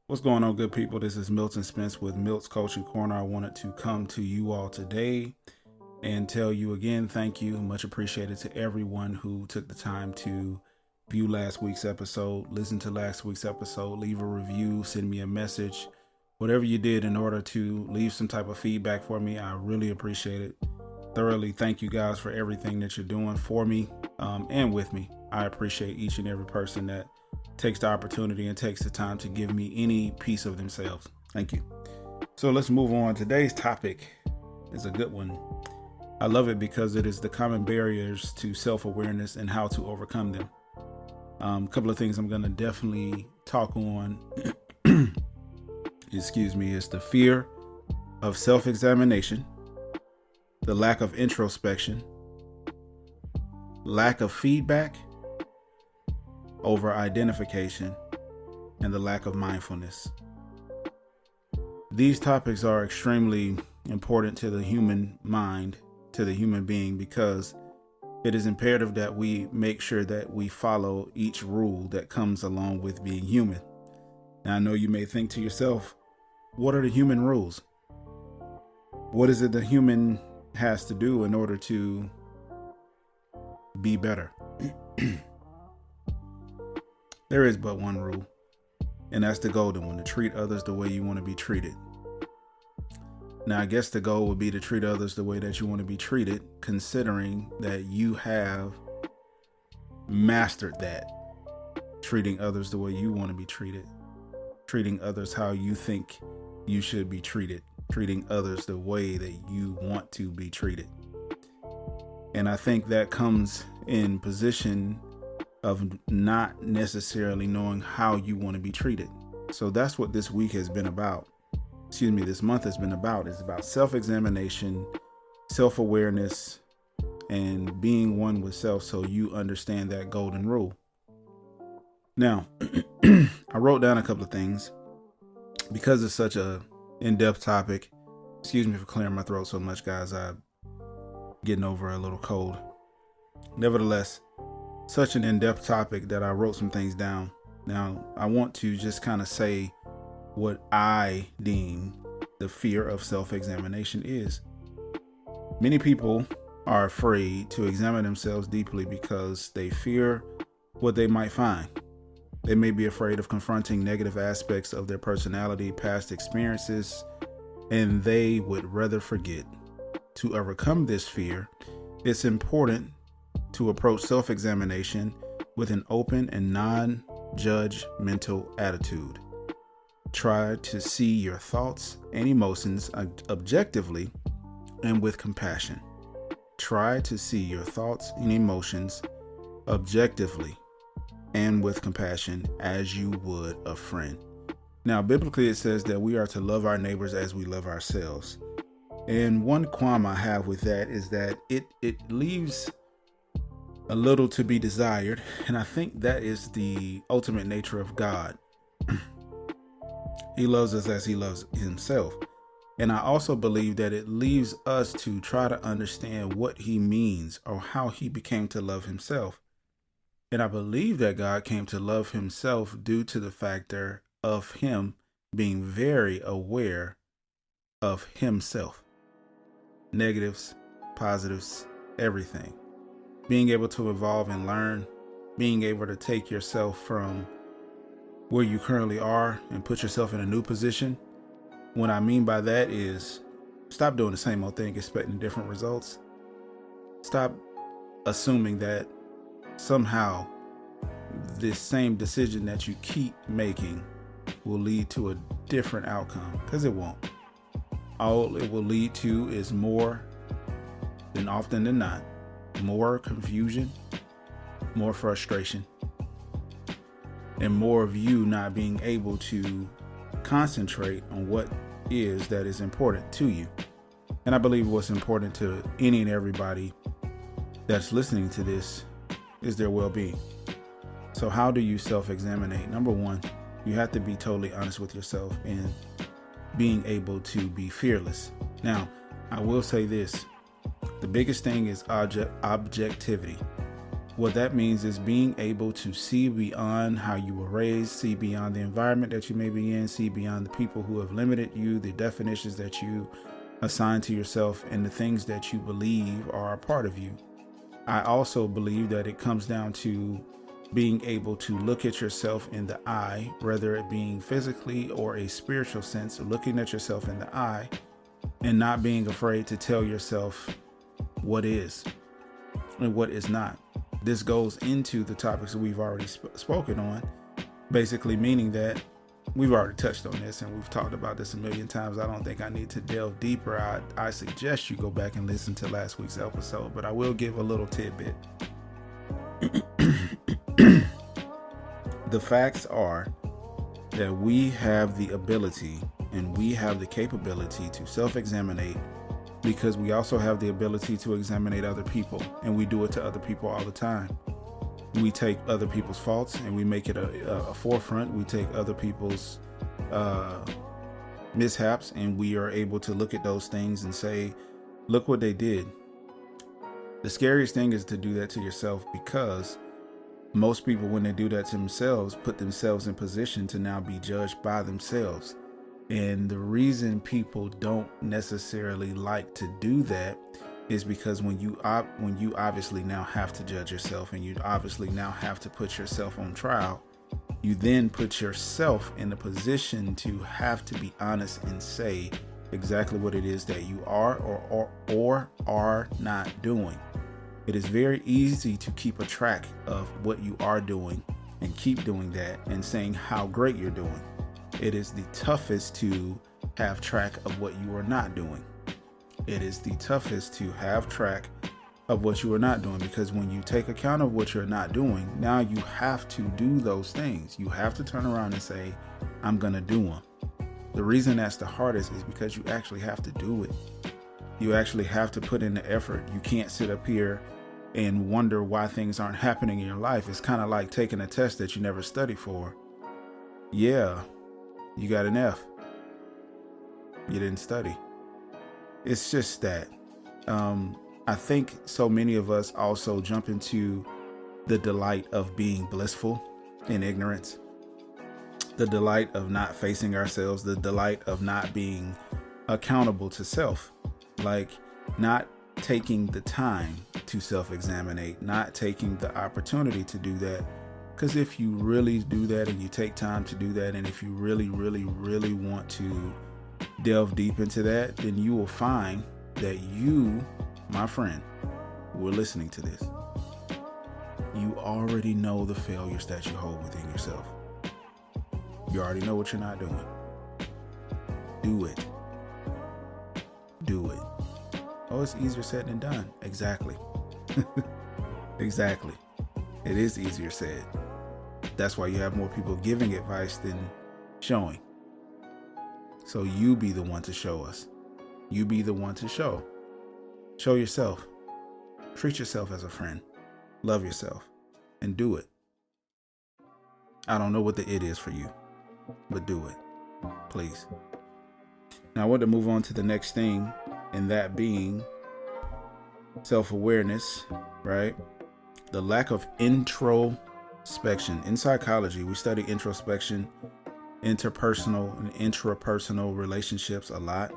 What's going on, good people? This is Milton Spence with Milt's Coaching Corner. I wanted to come to you all today and tell you again, thank you. Much appreciated to everyone who took the time to view last week's episode, listen to last week's episode, leave a review, send me a message, whatever you did in order to leave some type of feedback for me. I really appreciate it. Thoroughly thank you guys for everything that you're doing for me and with me. I appreciate each and every person that takes the opportunity and takes the time to give me any piece of themselves. Thank you. So let's move on. Today's topic is a good one. I love it because it is the common barriers to self-awareness and how to overcome them. A couple of things I'm going to definitely talk on, is the fear of self-examination, the lack of introspection, lack of feedback, over identification, and the lack of mindfulness. These topics are extremely important to the human mind, to the human being, because it is imperative that we make sure that we follow each rule that comes along with being human. Now, I know you may think to yourself, what are the human rules? What is it the human has to do in order to be better? There is but one rule, and that's the golden one: to treat others the way you want to be treated. Now, I guess the goal would be to treat others the way that you want to be treated, considering that you have mastered that. Treating others the way you want to be treated, treating others how you think you should be treated, treating others the way that you want to be treated. And I think that comes in position of not necessarily knowing how you want to be treated. So that's what this week has been about. This month has been about. It's about self-examination, self-awareness, and being one with self, so you understand that golden rule. Now, I wrote down a couple of things because it's such a in-depth topic. Excuse me for clearing my throat so much, guys. I'm getting over a little cold. Nevertheless, such an in-depth topic that I wrote some things down. Now, I want to just kind of say what I deem the fear of self-examination is. Many people are afraid to examine themselves deeply because they fear what they might find. They may be afraid of confronting negative aspects of their personality, past experiences, and they would rather forget. To overcome this fear, it's important to approach self-examination with an open and non-judgmental attitude. Try to see your thoughts and emotions objectively and with compassion. Try to see your thoughts and emotions objectively and with compassion as you would a friend. Now, biblically, it says that we are to love our neighbors as we love ourselves. And one qualm I have with that is that it leaves a little to be desired. And I think that is the ultimate nature of God. He loves us as he loves himself. And I also believe that it leaves us to try to understand what he means or how he became to love himself. And I believe that God came to love himself due to the factor of him being very aware of himself. Negatives, positives, everything. Being able to evolve and learn, being able to take yourself from where you currently are and put yourself in a new position. What I mean by that is stop doing the same old thing, expecting different results. Stop assuming that somehow this same decision that you keep making will lead to a different outcome, because it won't. All it will lead to is more than often than not, more confusion, more frustration, and more of you not being able to concentrate on what is that is important to you. And I believe what's important to any and everybody that's listening to this is their well-being. So how do you self-examine? Number one, you have to be totally honest with yourself and being able to be fearless. Now, I will say this. The biggest thing is objectivity. What that means is being able to see beyond how you were raised, see beyond the environment that you may be in, see beyond the people who have limited you, the definitions that you assign to yourself, and the things that you believe are a part of you. I also believe that it comes down to being able to look at yourself in the eye, whether it being physically or a spiritual sense, looking at yourself in the eye and not being afraid to tell yourself what is and what is not. This goes into the topics that we've already spoken on, basically meaning that we've already touched on this and we've talked about this a million times. I don't think I need to delve deeper. I suggest you go back and listen to last week's episode, but I will give a little tidbit. The facts are that we have the ability and we have the capability to self-examine, because we also have the ability to examine other people, and we do it to other people all the time. We take other people's faults and we make it a forefront. We take other people's mishaps and we are able to look at those things and say, look what they did. The scariest thing is to do that to yourself, because most people, when they do that to themselves, put themselves in position to now be judged by themselves. And the reason people don't necessarily like to do that is because when you obviously now have to judge yourself and you obviously now have to put yourself on trial, you then put yourself in a position to have to be honest and say exactly what it is that you are or are not doing. It is very easy to keep a track of what you are doing and keep doing that and saying how great you're doing. It is the toughest to have track of what you are not doing. It is the toughest to have track of what you are not doing, because when you take account of what you're not doing, now you have to do those things. You have to turn around and say, I'm going to do them. The reason that's the hardest is because you actually have to do it. You actually have to put in the effort. You can't sit up here and wonder why things aren't happening in your life. It's kind of like taking a test that you never studied for. Yeah, you got an F. You didn't study. It's just that. I think so many of us also jump into the delight of being blissful in ignorance, the delight of not facing ourselves, the delight of not being accountable to self, like not taking the time to self-examine, not taking the opportunity to do that. Because if you really do that and you take time to do that, and if you really, really, really want to delve deep into that, then you will find that you, my friend, who are listening to this, you already know the failures that you hold within yourself. You already know what you're not doing. Do it. Do it. Oh, it's easier said than done. Exactly. Exactly. It is easier said. That's why you have more people giving advice than showing. So you be the one to show us. You be the one to show. Show yourself. Treat yourself as a friend. Love yourself. And do it. I don't know what the it is for you, but do it. Please. Now I want to move on to the next thing, and that being self-awareness, right? The lack of introspection. In psychology, we study introspection, interpersonal and intrapersonal relationships a lot.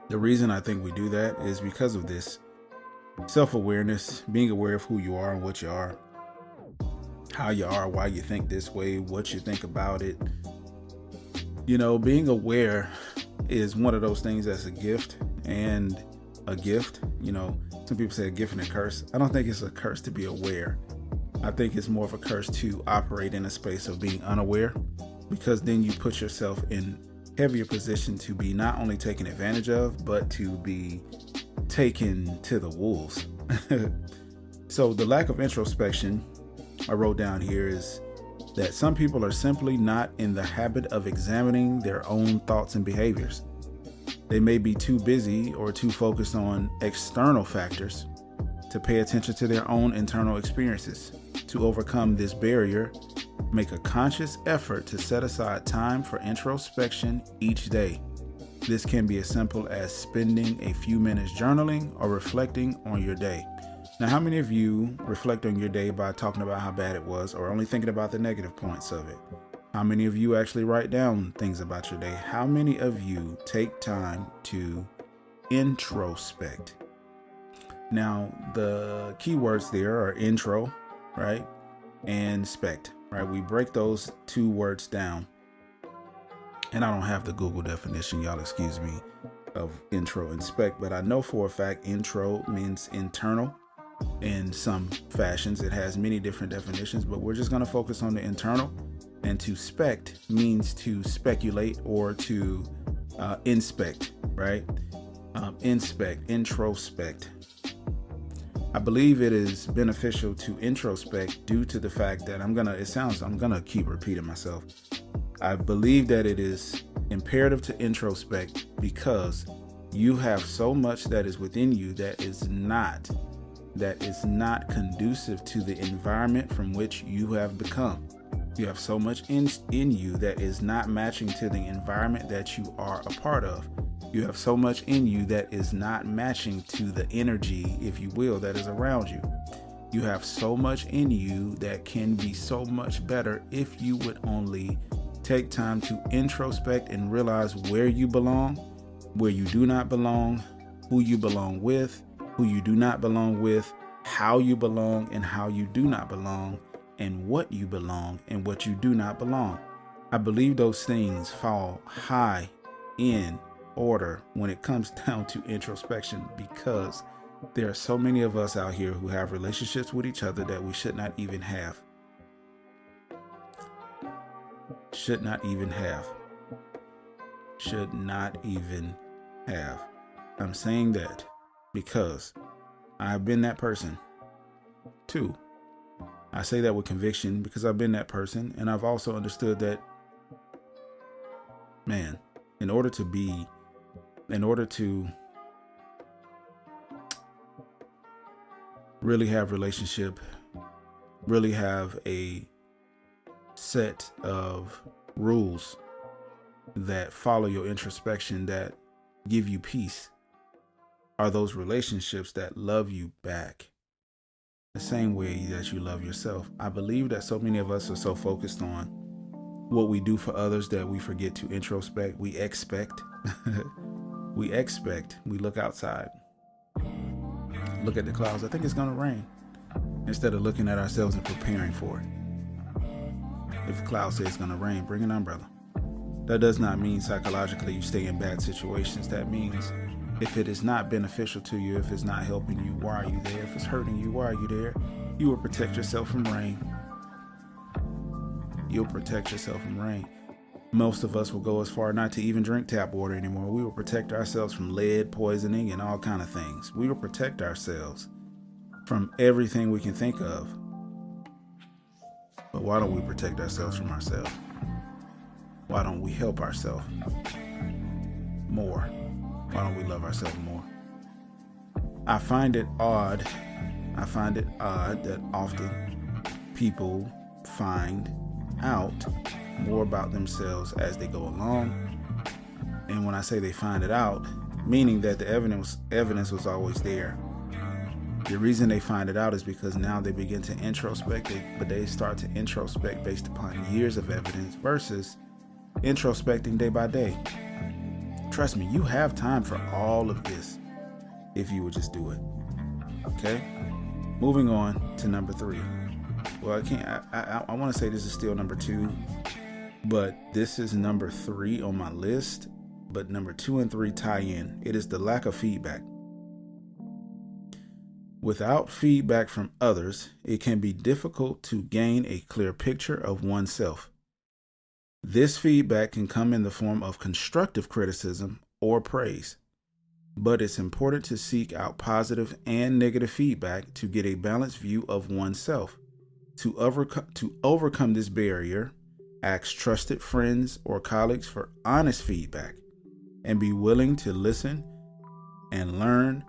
The reason I think we do that is because of this. Self-awareness, being aware of who you are and what you are, how you are, why you think this way, what you think about it. You know, being aware is one of those things that's a gift and a gift. You know, some people say a gift and a curse. I don't think it's a curse to be aware. I think it's more of a curse to operate in a space of being unaware, because then you put yourself in heavier position to be not only taken advantage of, but to be taken to the wolves. So the lack of introspection, I wrote down here, is that some people are simply not in the habit of examining their own thoughts and behaviors. They may be too busy or too focused on external factors to pay attention to their own internal experiences. To overcome this barrier, make a conscious effort to set aside time for introspection each day. This can be as simple as spending a few minutes journaling or reflecting on your day. Now, how many of you reflect on your day by talking about how bad it was or only thinking about the negative points of it? How many of you actually write down things about your day? How many of you take time to introspect? Now, the key words there are intro, right? And spect, right? We break those two words down. And I don't have the Google definition, y'all excuse me, of intro and spect, but I know for a fact intro means internal. In some fashions, it has many different definitions, but we're just going to focus on the internal. And to spect means to speculate or to inspect, right? Introspect. I believe it is beneficial to introspect due to the fact that I'm going to keep repeating myself. I believe that it is imperative to introspect because you have so much that is within you that is not conducive to the environment from which you have become. You have so much in you that is not matching to the environment that you are a part of. You have so much in you that is not matching to the energy, if you will, that is around you. You have so much in you that can be so much better if you would only take time to introspect and realize where you belong, where you do not belong, who you belong with, who you do not belong with, how you belong and how you do not belong, and what you belong and what you do not belong. I believe those things fall high in order when it comes down to introspection, because there are so many of us out here who have relationships with each other that we should not even have. Should not even have. I'm saying that because I've been that person too. I say that with conviction because I've been that person, and I've also understood that, man, in order to really have relationship, really have a set of rules that follow your introspection, that give you peace, are those relationships that love you back the same way that you love yourself. I believe that so many of us are so focused on what we do for others that we forget to introspect. We expect. We look outside, look at the clouds. I think it's going to rain, instead of looking at ourselves and preparing for it. If the cloud says it's going to rain, bring an umbrella. That does not mean psychologically you stay in bad situations. That means if it is not beneficial to you, if it's not helping you, why are you there? If it's hurting you, why are you there? You will protect yourself from rain. You'll protect yourself from rain. Most of us will go as far not to even drink tap water anymore. We will protect ourselves from lead poisoning and all kind of things. We will protect ourselves from everything we can think of. But why don't we protect ourselves from ourselves? Why don't we help ourselves more? Why don't we love ourselves more? I find it odd that often people find out more about themselves as they go along. And when I say they find it out, meaning that the evidence was always there. The reason they find it out is because now they begin to introspect, but they start to introspect based upon years of evidence versus introspecting day by day. Trust me, you have time for all of this if you would just do it. Okay? Moving on to number 3. Well, I want to say this is still number 2, but this is number 3 on my list. But number 2 and 3 tie in. It is the lack of feedback. Without feedback from others, it can be difficult to gain a clear picture of oneself. This feedback can come in the form of constructive criticism or praise, but it's important to seek out positive and negative feedback to get a balanced view of oneself. To overcome this barrier, ask trusted friends or colleagues for honest feedback and be willing to listen and learn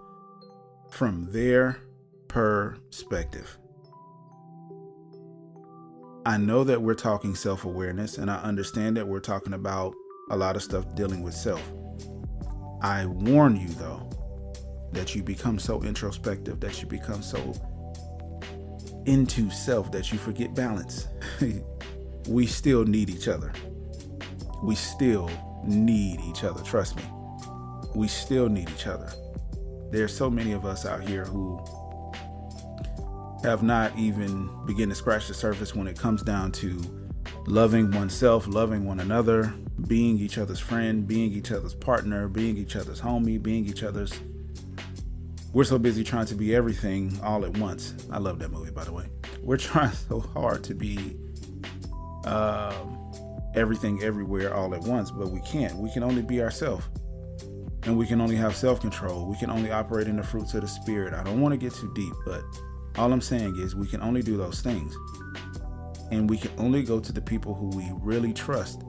from their perspective. I know that we're talking self-awareness, and I understand that we're talking about a lot of stuff dealing with self. I warn you though, that you become so introspective, that you become so into self that you forget balance. We still need each other. We still need each other. Trust me. We still need each other. There's so many of us out here who have not even begun to scratch the surface when it comes down to loving oneself, loving one another, being each other's friend, being each other's partner, being each other's homie, being each other's... We're so busy trying to be everything all at once. I love that movie, by the way. We're trying so hard to be everything everywhere all at once, but we can't. We can only be ourselves. And we can only have self-control. We can only operate in the fruits of the Spirit. I don't want to get too deep, but all I'm saying is we can only do those things. And we can only go to the people who we really trust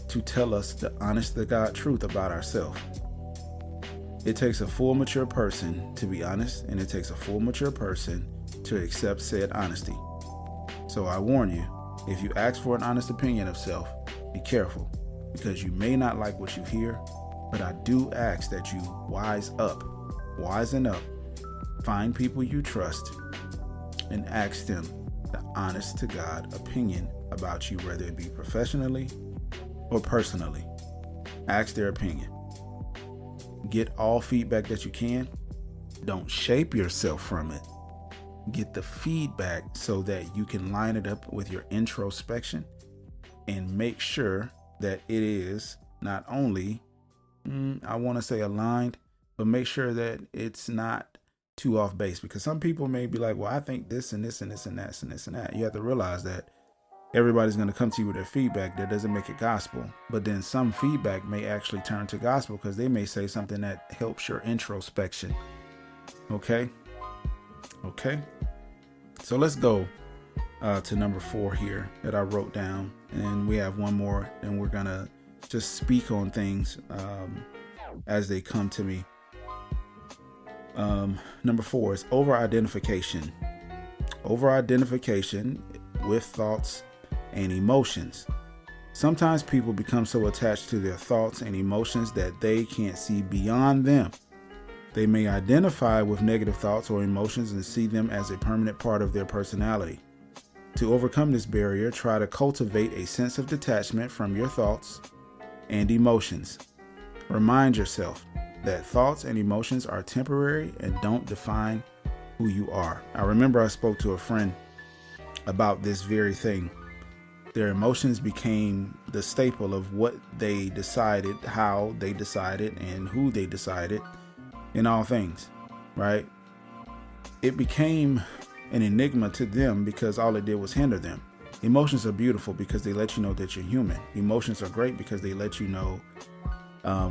to tell us the honest to God truth about ourselves. It takes a full mature person to be honest, and it takes a full mature person to accept said honesty. So I warn you, if you ask for an honest opinion of self, be careful, because you may not like what you hear, but I do ask that you wisen up, find people you trust, and ask them the honest to God opinion about you, whether it be professionally or personally. Ask their opinion. Get all feedback that you can. Don't shape yourself from it. Get the feedback so that you can line it up with your introspection and make sure that it is not only, I want to say aligned, but make sure that it's not too off base, because some people may be like, well, I think this and this and this and that and this and that. You have to realize that everybody's going to come to you with their feedback. That doesn't make it gospel, but then some feedback may actually turn to gospel because they may say something that helps your introspection. Okay. So let's go to number 4 here that I wrote down, and we have one more, and we're going to just speak on things as they come to me. Number 4 is over-identification. Over-identification with thoughts and emotions. Sometimes people become so attached to their thoughts and emotions that they can't see beyond them. They may identify with negative thoughts or emotions and see them as a permanent part of their personality. To overcome this barrier, try to cultivate a sense of detachment from your thoughts and emotions. Remind yourself that thoughts and emotions are temporary and don't define who you are. I remember I spoke to a friend about this very thing. Their emotions became the staple of what they decided, how they decided, and who they decided in all things, right? It became an enigma to them because all it did was hinder them. Emotions are beautiful because they let you know that you're human. Emotions are great because they let you know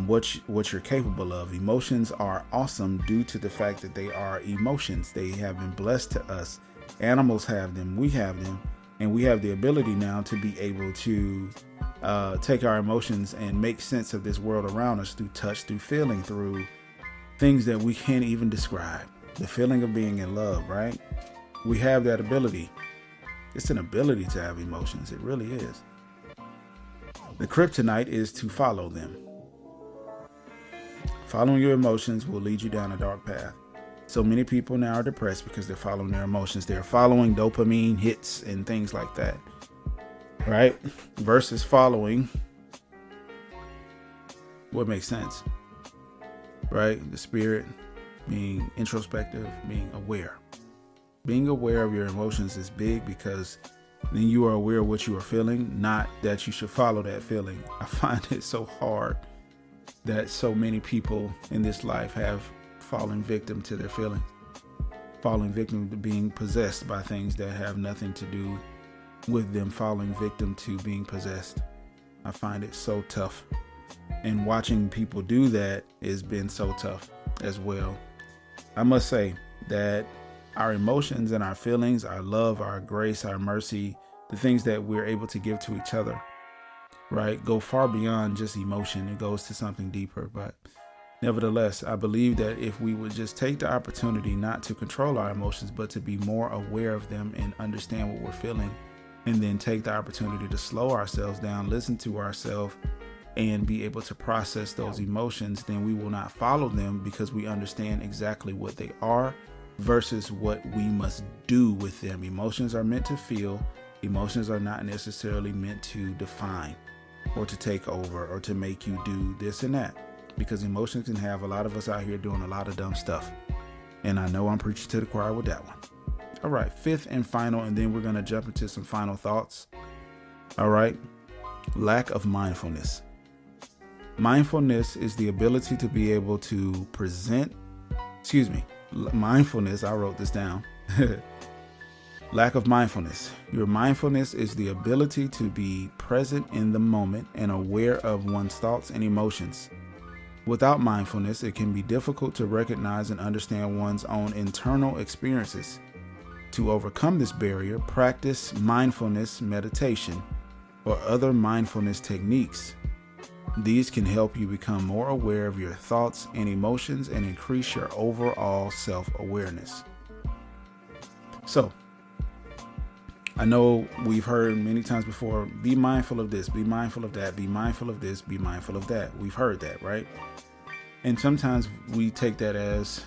what you're capable of. Emotions are awesome due to the fact that they are emotions. They have been blessed to us. Animals have them. We have them. And we have the ability now to be able to take our emotions and make sense of this world around us through touch, through feeling, through things that we can't even describe. The feeling of being in love, right? We have that ability. It's an ability to have emotions. It really is. The kryptonite is to follow them. Following your emotions will lead you down a dark path. So many people now are depressed because they're following their emotions. They're following dopamine hits and things like that, right? Versus following what makes sense, right? The spirit, being introspective, being aware. Being aware of your emotions is big because then you are aware of what you are feeling, not that you should follow that feeling. I find it so hard that so many people in this life have fallen victim to their feelings, falling victim to being possessed by things that have nothing to do with them, falling victim to being possessed. I find it so tough. And watching people do that has been so tough as well. I must say that our emotions and our feelings, our love, our grace, our mercy, the things that we're able to give to each other, right, go far beyond just emotion. It goes to something deeper. But nevertheless, I believe that if we would just take the opportunity not to control our emotions, but to be more aware of them and understand what we're feeling, and then take the opportunity to slow ourselves down, listen to ourselves, and be able to process those emotions, then we will not follow them because we understand exactly what they are versus what we must do with them. Emotions are meant to feel. Emotions are not necessarily meant to define or to take over or to make you do this and that, because emotions can have a lot of us out here doing a lot of dumb stuff. And I know I'm preaching to the choir with that one. All right, fifth and final, and then we're going to jump into some final thoughts. All right, lack of mindfulness. Mindfulness is the ability to be able to mindfulness, I wrote this down. Lack of mindfulness. Your mindfulness is the ability to be present in the moment and aware of one's thoughts and emotions. Without mindfulness, it can be difficult to recognize and understand one's own internal experiences. To overcome this barrier, practice mindfulness meditation or other mindfulness techniques. These can help you become more aware of your thoughts and emotions and increase your overall self-awareness. So, I know we've heard many times before, be mindful of this, be mindful of that, be mindful of this, be mindful of that. We've heard that, right? And sometimes we take that as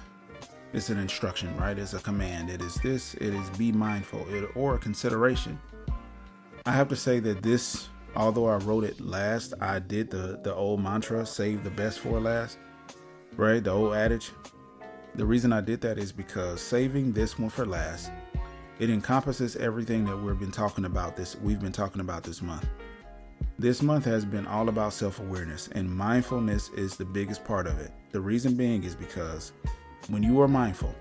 it's an instruction, right? It's a command. It is this, it is be mindful, or a consideration. I have to say that this, although I wrote it last, I did the old mantra, save the best for last, right? The old adage. The reason I did that is because saving this one for last, it encompasses everything that we've been talking about this month. This month has been all about self-awareness, and mindfulness is the biggest part of it. The reason being is because when you are mindful,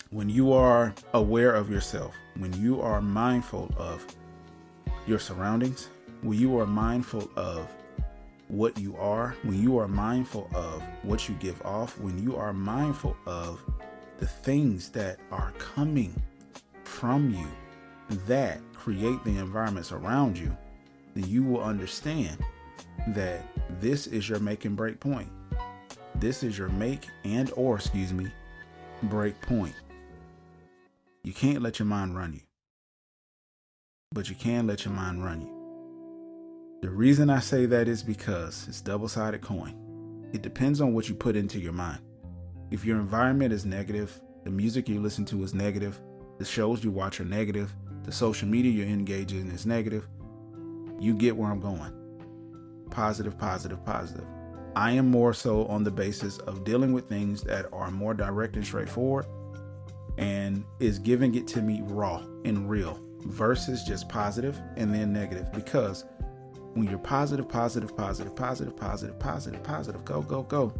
when you are aware of yourself, when you are mindful of your surroundings, when you are mindful of what you are, when you are mindful of what you give off, when you are mindful of the things that are coming from you that create the environments around you, then you will understand that this is your make and break point. This is your break point. You can't let your mind run you, but you can let your mind run you. The reason I say that is because it's a double-sided coin. It depends on what you put into your mind. If your environment is negative, the music you listen to is negative, the shows you watch are negative, the social media you engage in is negative, you get where I'm going. Positive, positive, positive. I am more so on the basis of dealing with things that are more direct and straightforward and is giving it to me raw and real versus just positive and then negative. Because when you're positive, go,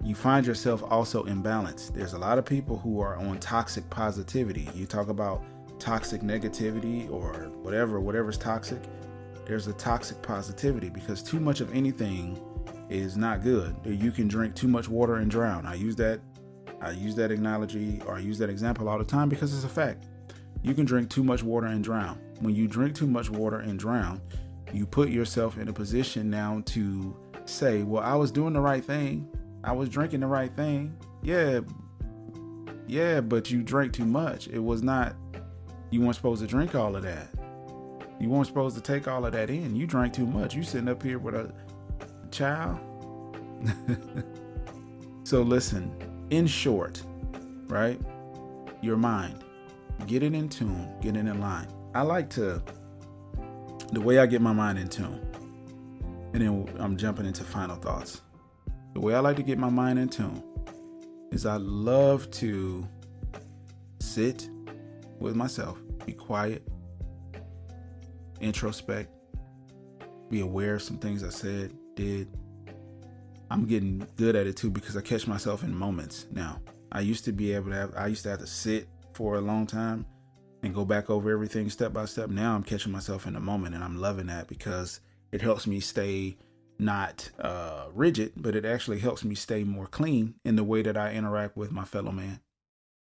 you find yourself also imbalanced. There's a lot of people who are on toxic positivity. You talk about toxic negativity or whatever's toxic. There's a toxic positivity because too much of anything is not good. You can drink too much water and drown. I use that analogy, or I use that example all the time because it's a fact. You can drink too much water and drown. When you drink too much water and drown, you put yourself in a position now to say, well, I was doing the right thing. I was drinking the right thing. Yeah, but you drank too much. You weren't supposed to drink all of that. You weren't supposed to take all of that in. You drank too much. You sitting up here with a child. So listen, in short, right? Your mind, get it in tune, get it in line. The way I get my mind in tune, and then I'm jumping into final thoughts. The way I like to get my mind in tune is I love to sit with myself, be quiet, introspect, be aware of some things I said, did. I'm getting good at it too because I catch myself in moments now. I used to have to sit for a long time and go back over everything step by step. Now I'm catching myself in the moment, and I'm loving that because it helps me stay not rigid, but it actually helps me stay more clean in the way that I interact with my fellow man.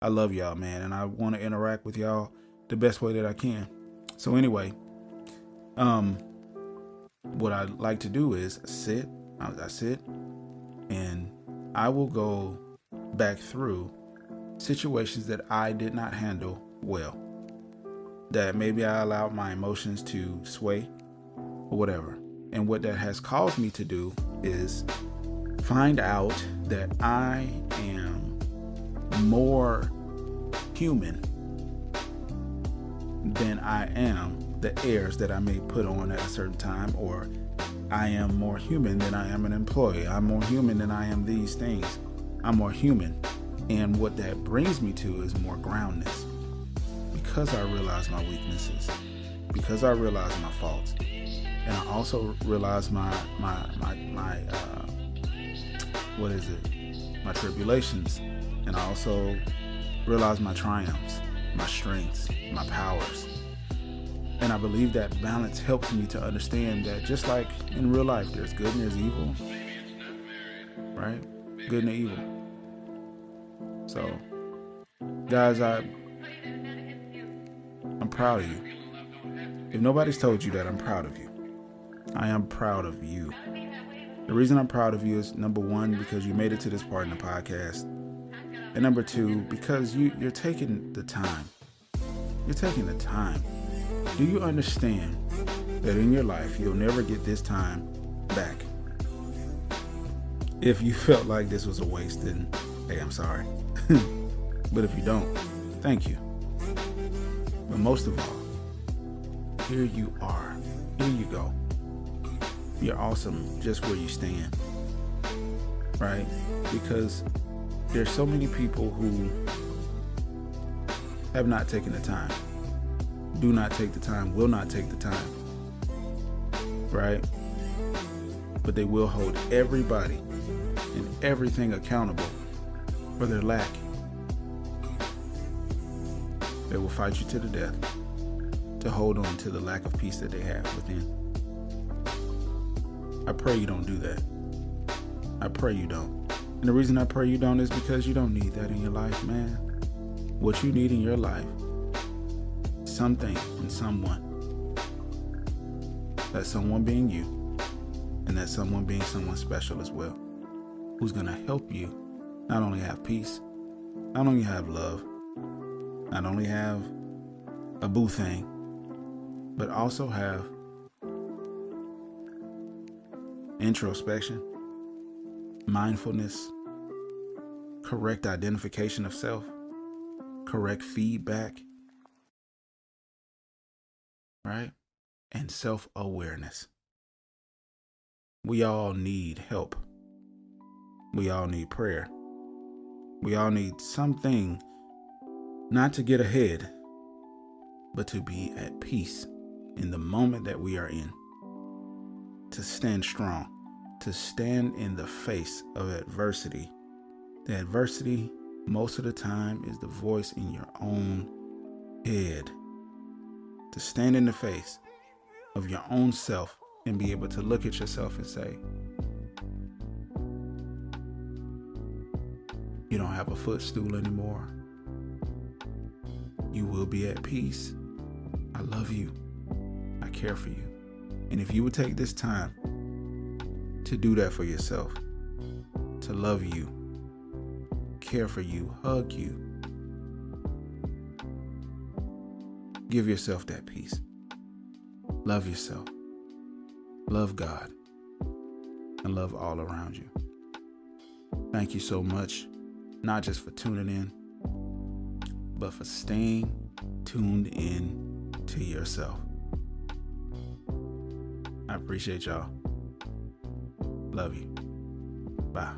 I love y'all, man, and I want to interact with y'all the best way that I can. So anyway, what I like to do is sit and I will go back through situations that I did not handle well, that maybe I allowed my emotions to sway or whatever. And what that has caused me to do is find out that I am more human than I am the airs that I may put on at a certain time, or I am more human than I am an employee. I'm more human than I am these things. I'm more human. And what that brings me to is more groundness. Because I realize my weaknesses, because I realize my faults, and I also realize my tribulations, and I also realize my triumphs, my strengths, my powers. And I believe that balance helps me to understand that just like in real life, there's good and there's evil, right? Good and evil. So, guys, I'm proud of you. If nobody's told you that, I'm proud of you. I am proud of you. The reason I'm proud of you is, number one, because you made it to this part in the podcast. And number two, because you're taking the time. You're taking the time. Do you understand that in your life, you'll never get this time back? If you felt like this was a waste, then, hey, I'm sorry. But if you don't, thank you. But most of all, here you are. Here you go. You're awesome just where you stand, right? Because there's so many people who have not taken the time, do not take the time, will not take the time, right? But they will hold everybody and everything accountable for their lack. They will fight you to the death to hold on to the lack of peace that they have within. I pray you don't do that. I pray you don't. And the reason I pray you don't is because you don't need that in your life, man. What you need in your life, something and someone. That someone being you, and that someone being someone special as well, who's going to help you not only have peace, not only have love, not only have a boo thing, but also have introspection, mindfulness, correct identification of self, correct feedback, right? And self-awareness. We all need help. We all need prayer. We all need something, not to get ahead, but to be at peace in the moment that we are in. To stand strong, to stand in the face of adversity. The adversity, most of the time, is the voice in your own head. To stand in the face of your own self and be able to look at yourself and say, you don't have a footstool anymore. You will be at peace. I love you. I care for you. And if you would take this time to do that for yourself, to love you, care for you, hug you, give yourself that peace. Love yourself. Love God. And love all around you. Thank you so much, not just for tuning in, but for staying tuned in to yourself. I appreciate y'all. Love you. Bye.